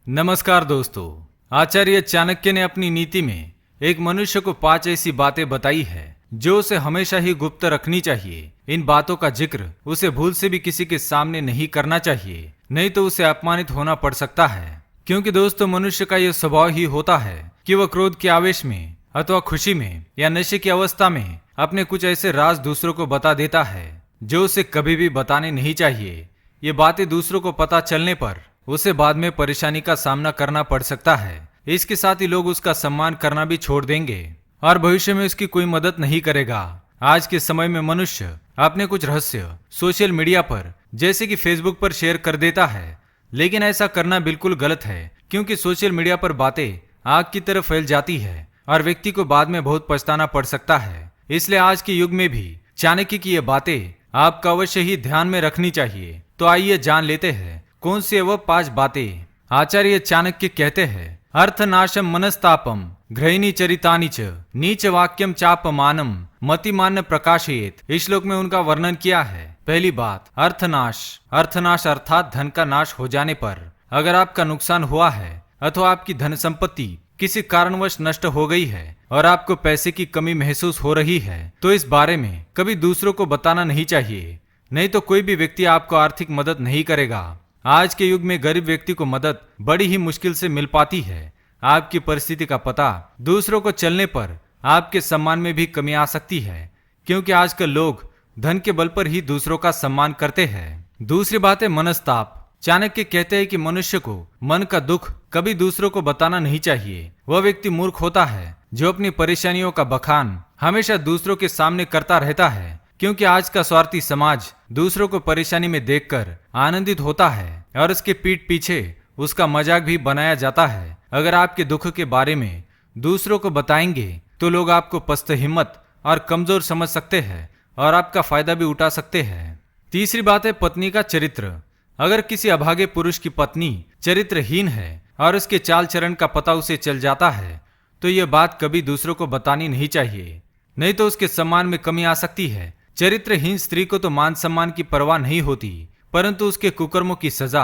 नमस्कार दोस्तों। आचार्य चाणक्य ने अपनी नीति में एक मनुष्य को 5 ऐसी बातें बताई है जो उसे हमेशा ही गुप्त रखनी चाहिए। इन बातों का जिक्र उसे भूल से भी किसी के सामने नहीं करना चाहिए, नहीं तो उसे अपमानित होना पड़ सकता है। क्योंकि दोस्तों, मनुष्य का यह स्वभाव ही होता है कि वह क्रोध के आवेश में अथवा खुशी में या नशे की अवस्था में अपने कुछ ऐसे राज दूसरों को बता देता है जो उसे कभी भी बताने नहीं चाहिए। ये बातें दूसरों को पता चलने पर उसे बाद में परेशानी का सामना करना पड़ सकता है। इसके साथ ही लोग उसका सम्मान करना भी छोड़ देंगे और भविष्य में उसकी कोई मदद नहीं करेगा। आज के समय में मनुष्य अपने कुछ रहस्य सोशल मीडिया पर जैसे कि फेसबुक पर शेयर कर देता है, लेकिन ऐसा करना बिल्कुल गलत है, क्योंकि सोशल मीडिया पर बातें आग की तरह फैल जाती है और व्यक्ति को बाद में बहुत पछताना पड़ सकता है। इसलिए आज के युग में भी चाणक्य की ये बातें आपको अवश्य ही ध्यान में रखनी चाहिए। तो आइए जान लेते हैं कौन सी वह 5 बातें। आचार्य चाणक्य कहते हैं, अर्थनाशम मनस्तापम घ्रहिणी चरितानि च नीच वाक्यम चापमानम मतिमान प्रकाशयेत। इस श्लोक में उनका वर्णन किया है। पहली बात, अर्थनाश। अर्थनाश अर्थात धन का नाश हो जाने पर अगर आपका नुकसान हुआ है अथवा आपकी धन संपत्ति किसी कारणवश नष्ट हो गई है और आपको पैसे की कमी महसूस हो रही है, तो इस बारे में कभी दूसरों को बताना नहीं चाहिए, नहीं तो कोई भी व्यक्ति आपको आर्थिक मदद नहीं करेगा। आज के युग में गरीब व्यक्ति को मदद बड़ी ही मुश्किल से मिल पाती है। आपकी परिस्थिति का पता दूसरों को चलने पर आपके सम्मान में भी कमी आ सकती है, क्योंकि आजकल लोग धन के बल पर ही दूसरों का सम्मान करते हैं। दूसरी बात है मनस्ताप। चाणक्य कहते हैं कि मनुष्य को मन का दुख कभी दूसरों को बताना नहीं चाहिए। वह व्यक्ति मूर्ख होता है जो अपनी परेशानियों का बखान हमेशा दूसरों के सामने करता रहता है, क्योंकि आज का स्वार्थी समाज दूसरों को परेशानी में देखकर आनंदित होता है और उसके पीठ पीछे उसका मजाक भी बनाया जाता है। अगर आपके दुख के बारे में दूसरों को बताएंगे तो लोग आपको पस्त हिम्मत और कमजोर समझ सकते हैं और आपका फायदा भी उठा सकते हैं। तीसरी बात है पत्नी का चरित्र। अगर किसी अभागे पुरुष की पत्नी चरित्रहीन है और उसके चाल चरण का पता उसे चल जाता है, तो यह बात कभी दूसरों को बतानी नहीं चाहिए, नहीं तो उसके सम्मान में कमी आ सकती है। चरित्रहीन स्त्री को तो मान सम्मान की परवाह नहीं होती, परंतु उसके कुकर्मों की सजा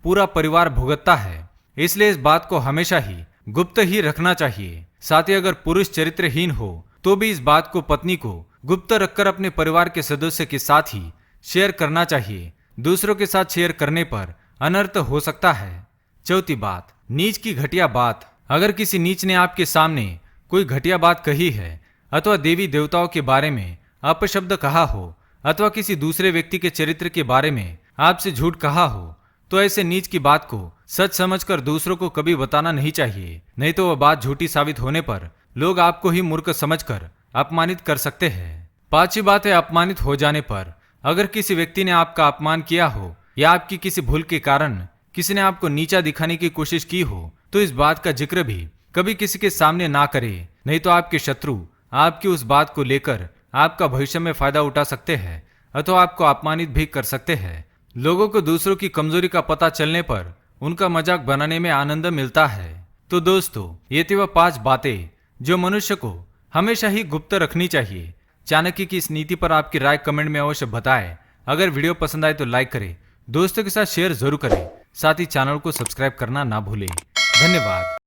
पूरा परिवार भुगतता है। इसलिए इस बात को हमेशा ही गुप्त ही रखना चाहिए। साथ ही अगर पुरुष चरित्रहीन हो तो भी इस बात को पत्नी को गुप्त रखकर अपने परिवार के सदस्य के साथ ही शेयर करना चाहिए। दूसरों के साथ शेयर करने पर अनर्थ हो सकता है। चौथी बात, नीच की घटिया बात। अगर किसी नीच ने आपके सामने कोई घटिया बात कही है अथवा देवी देवताओं के बारे में अपशब्द कहा हो अथवा किसी दूसरे व्यक्ति के चरित्र के बारे में आपसे झूठ कहा हो, तो ऐसे नीच की बात को सच समझकर दूसरों को कभी बताना नहीं चाहिए, नहीं तो वह बात झूठी साबित होने पर लोग आपको ही मूर्ख समझकर अपमानित कर सकते हैं। पांचवी बात है अपमानित हो जाने पर। अगर किसी व्यक्ति ने आपका अपमान किया हो या आपकी किसी भूल के कारण किसी ने आपको नीचा दिखाने की कोशिश की हो, तो इस बात का जिक्र भी कभी किसी के सामने ना करे, नहीं तो आपके शत्रु आपकी उस बात को लेकर आपका भविष्य में फायदा उठा सकते हैं अथवा आपको अपमानित भी कर सकते हैं। लोगों को दूसरों की कमजोरी का पता चलने पर उनका मजाक बनाने में आनंद मिलता है। तो दोस्तों, ये थी वह 5 बातें जो मनुष्य को हमेशा ही गुप्त रखनी चाहिए। चाणक्य की इस नीति पर आपकी राय कमेंट में अवश्य बताएं। अगर वीडियो पसंद आए तो लाइक करें, दोस्तों के साथ शेयर जरूर करें, साथ ही चैनल को सब्सक्राइब करना ना भूलें। धन्यवाद।